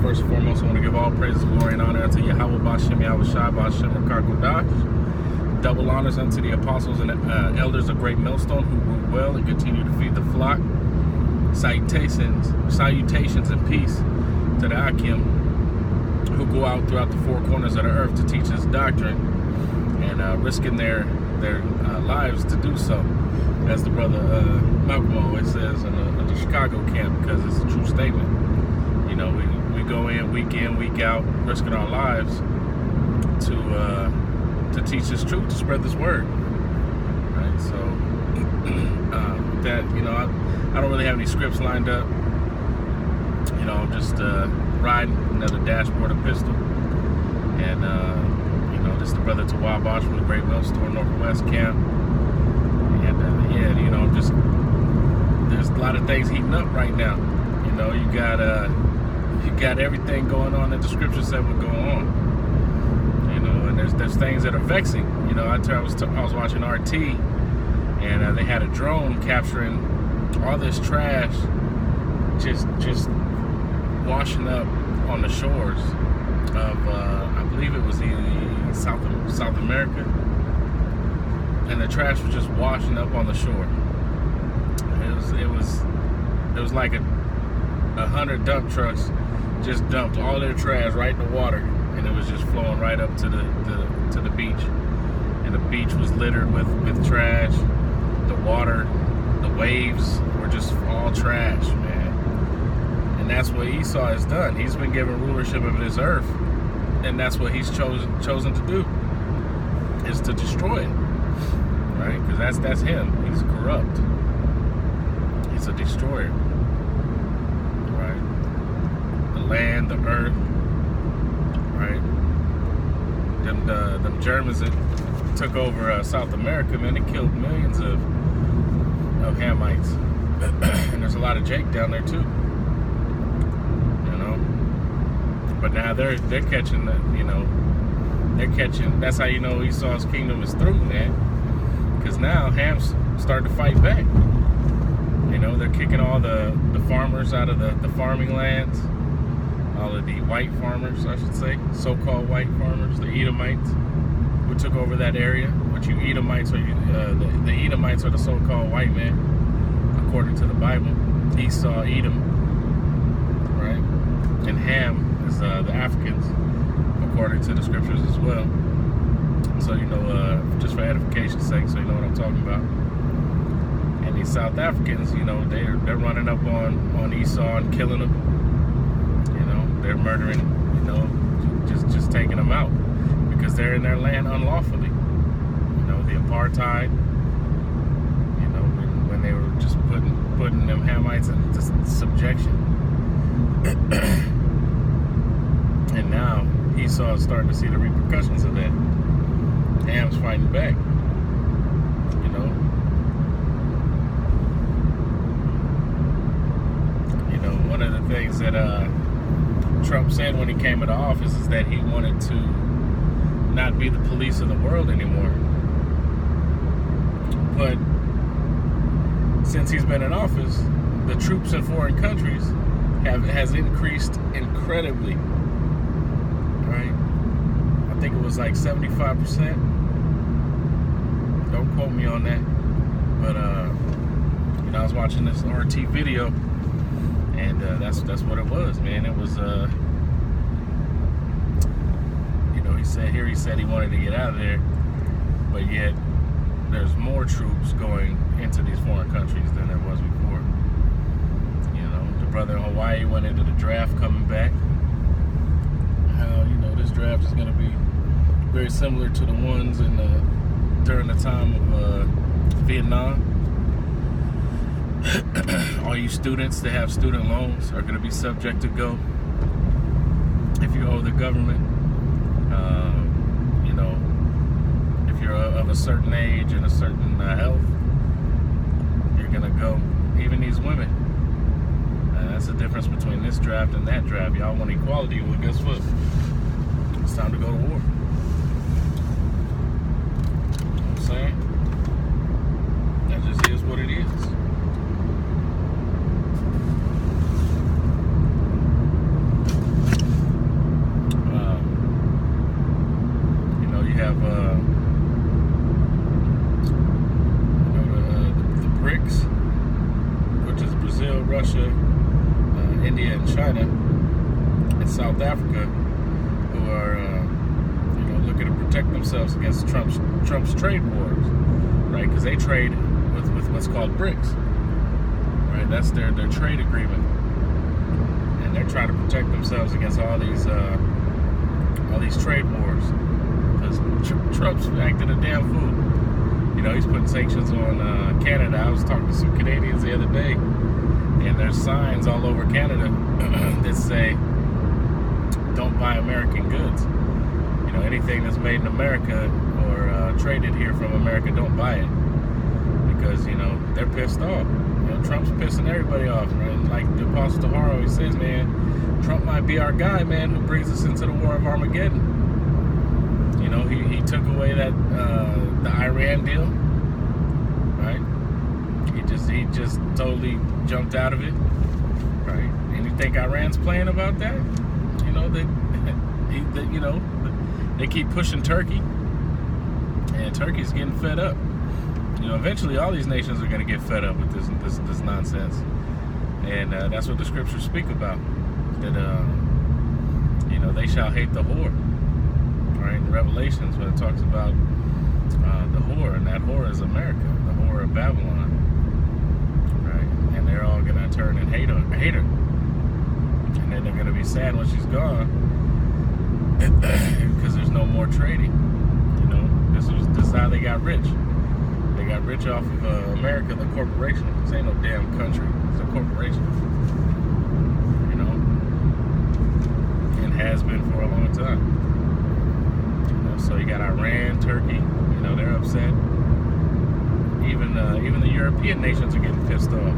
first and foremost, I want to give all praises, glory, and honor unto Yahweh Bashem, Yahweh Shai, Bashem, Rakakodash. Double honors unto the apostles and elders of Great Millstone who rule well and continue to feed the flock. Salutations and peace to the Akim who go out throughout the four corners of the earth to teach his doctrine and risking their lives to do so, as the brother Malcolm always says in the Chicago camp, because it's a true statement. You know, we go in, week out, risking our lives to teach this truth, to spread this word. Right? So that, you know, I don't really have any scripts lined up. You know, I'm just riding another dashboard Epistle, and you know, this is the brother Tawabash from the Great Millstone Northwest camp, and yeah, you know, just there's a lot of things heating up right now. You know, you got everything going on that the scripture said would go on. You know, and there's things that are vexing. You know, I was watching RT, and they had a drone capturing all this trash just washing up on the shores of I believe it was in South America, and the trash was just washing up on the shore. It was like 100 dump trucks just dumped all their trash right in the water, and it was just flowing right up to the beach, and the beach was littered with trash. The water, the waves were just all trash, man. And that's what Esau has done. He's been given rulership of this earth, and that's what he's chosen to do, is to destroy it, right? Because that's him. He's corrupt. He's a destroyer, right? The land, the earth, right? Them Germans that took over South America, man, they killed millions of Hamites, and there's a lot of Jake down there too. You know, but now they're catching That's how you know Esau's kingdom is through, man. Because now Ham's starting to fight back. You know, they're kicking all the farmers out of the farming lands, all of the white farmers, I should say, so-called white farmers, the Edomites, who took over that area. Which the Edomites are the so-called white men, according to the Bible. Esau, Edom, right? And Ham is the Africans, according to the scriptures as well. So, you know, just for edification's sake, so you know what I'm talking about. And these South Africans, you know, they're running up on Esau and killing him. You know, they're murdering, you know, just taking them out because they're in their land unlawfully. You know, the apartheid. You know, when they were just putting them Hamites into subjection. And now Esau is starting to see the repercussions of that. Ham's fighting back. You know. You know, one of the things that Trump said when he came into office is that he wanted to not be the police of the world anymore. But since he's been in office, the troops in foreign countries has increased incredibly. Right? I think it was like 75%. Don't quote me on that. But you know, I was watching this RT video, and that's what it was, man. It was you know, he said he wanted to get out of there, but yet there's more troops going into these foreign countries than there was before. You know, the brother in Hawaii went into the draft coming back. How, you know, this draft is going to be very similar to the ones during the time of Vietnam. All you students that have student loans are going to be subject to go. If you owe the government, you know, if you're of a certain age and a certain health, you're going to go. Even these women. That's the difference between this draft and that draft. Y'all want equality, well, guess what? It's time to go to war. You know what I'm saying? That just is what it is. Russia, India, and China, and South Africa, who are looking to protect themselves against Trump's trade wars, right? Because they trade with what's called BRICS, right? That's their trade agreement, and they're trying to protect themselves against all these trade wars, because Trump's acting a damn fool. He's putting sanctions on Canada. I was talking to some Canadians the other day, and there's signs all over Canada that say, "Don't buy American goods." Anything that's made in America or traded here from America, don't buy it, because they're pissed off. Trump's pissing everybody off, right? And like the Apostle Tahar always says, man, Trump might be our guy, man, who brings us into the war of Armageddon. He took away that the Iran deal, right? He just totally jumped out of it, right? And you think Iran's playing about that? They keep pushing Turkey, and Turkey's getting fed up. Eventually all these nations are going to get fed up with this nonsense, and that's what the scriptures speak about. That they shall hate the whore, right? In Revelations, when it talks about the whore, and that whore is America, the whore of Babylon, right? And they're all going to turn and hate her, and then they're going to be sad when she's gone, because there's no more trading. This is how they got rich. They got rich off of America, the corporation. This ain't no damn country. It's a corporation. And has been for a long time. So you got Iran, Turkey. They're upset. Even the European nations are getting pissed off.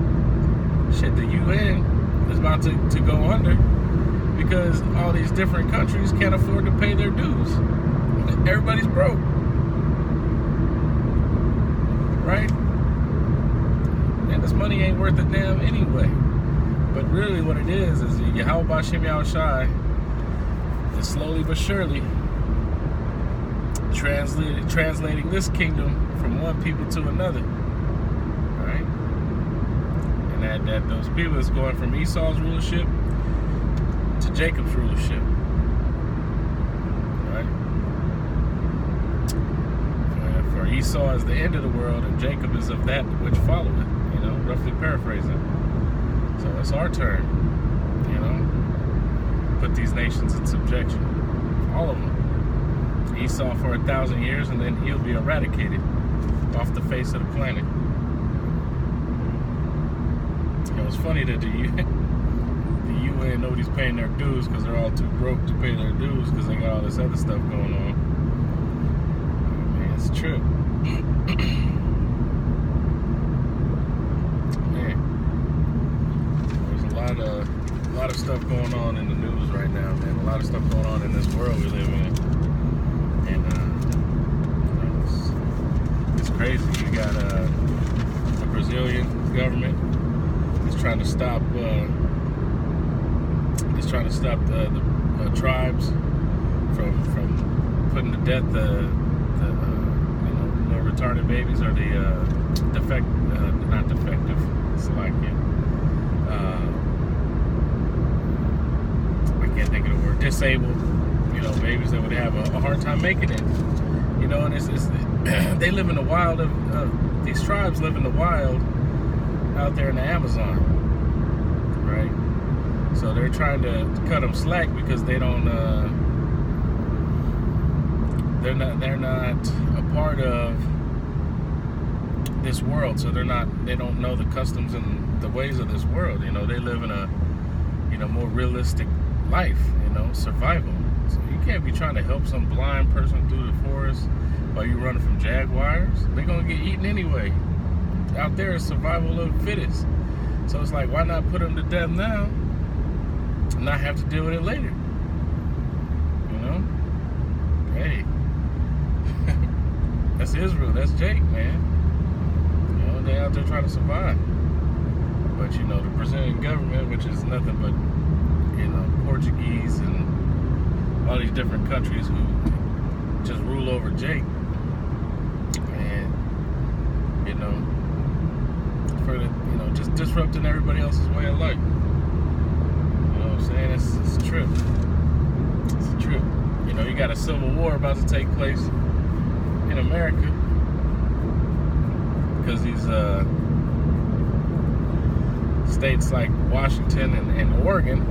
Shit, the UN is about to go under, because all these different countries can't afford to pay their dues. Everybody's broke, right? And this money ain't worth a damn anyway. But really what it is Yahweh B'Shem Yahushai is slowly but surely translating this kingdom from one people to another, right? And that those people is going from Esau's rulership to Jacob's rulership, right? For Esau is the end of the world, and Jacob is of that which followeth, roughly paraphrasing. So it's our turn, put these nations in subjection, all of them. Esau for 1,000 years, and then he'll be eradicated off the face of the planet. It's funny that the UN, nobody's paying their dues because they're all too broke to pay their dues because they got all this other stuff going on. Man, it's true. Man, there's a lot of stuff going on in the news right now, man. A lot of stuff going on in this world we live in. And it's crazy. You got the Brazilian government is trying to stop the tribes from putting to death the retarded babies, or the not defective, Slovakia. I can't think of the word. Disabled. Babies that would have a hard time making it. And it's they live in the wild these tribes live in the wild out there in the Amazon, right? So they're trying to cut them slack because they don't they're not a part of this world, so they don't know the customs and the ways of this world. They live in a more realistic life, survival. So you can't be trying to help some blind person through the forest while you're running from jaguars. They're gonna get eaten anyway. Out there is survival of the fittest. So it's like, why not put them to death now and not have to deal with it later? Hey, that's Israel. That's Jake, man. They out there trying to survive. But the Brazilian government, which is nothing but Portuguese and all these different countries who just rule over Jake. And for the, just disrupting everybody else's way of life. You know what I'm saying? It's a trip. It's a trip. You got a civil war about to take place in America because these states like Washington and Oregon,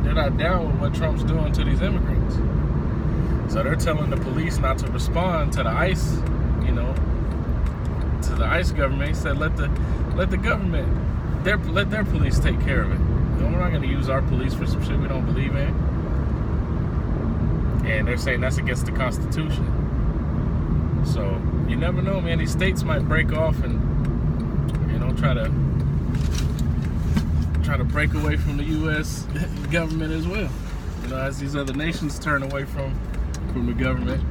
they're not down with what Trump's doing to these immigrants. So they're telling the police not to respond to the ICE, to the ICE government. He said, let the government, let their police take care of it. We're not going to use our police for some shit we don't believe in. And they're saying that's against the Constitution. So you never know, man. These states might break off and try to break away from the U.S. government as well. As these other nations turn away from the government,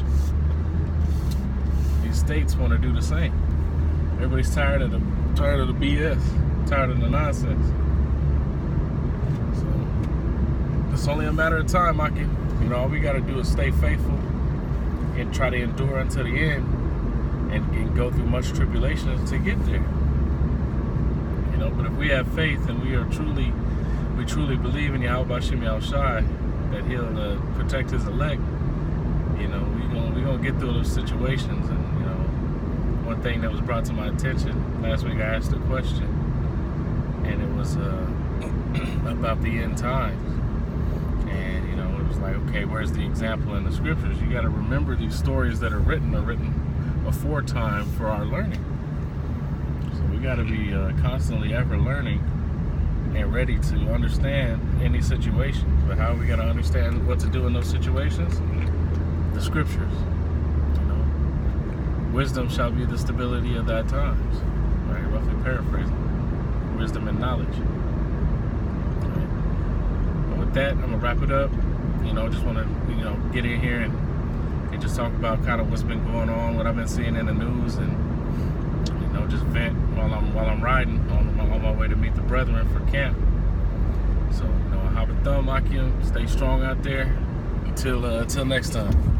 these states want to do the same. Everybody's tired of the BS, tired of the nonsense. So it's only a matter of time, Maki. All we got to do is stay faithful and try to endure until the end, and go through much tribulation to get there. But if we have faith and we truly believe in Yahweh Shem Yahushai, that He'll protect His elect, we gonna get through those situations. And one thing that was brought to my attention last week, I asked a question, and it was about the end times. And it was like, okay, where's the example in the scriptures? You got to remember these stories that are written aforetime for our learning. So we got to be constantly ever learning and ready to understand any situation. But how are we going to understand what to do in those situations? The scriptures. Wisdom shall be the stability of thy times. Right? Roughly paraphrasing. Wisdom and knowledge. Right? But with that, I'm going to wrap it up. Just want to, get in here and just talk about kind of what's been going on, what I've been seeing in the news, and, just vent while I'm riding on my way to meet the brethren for camp. So, have a thumb, Akim. Stay strong out there. Until next time.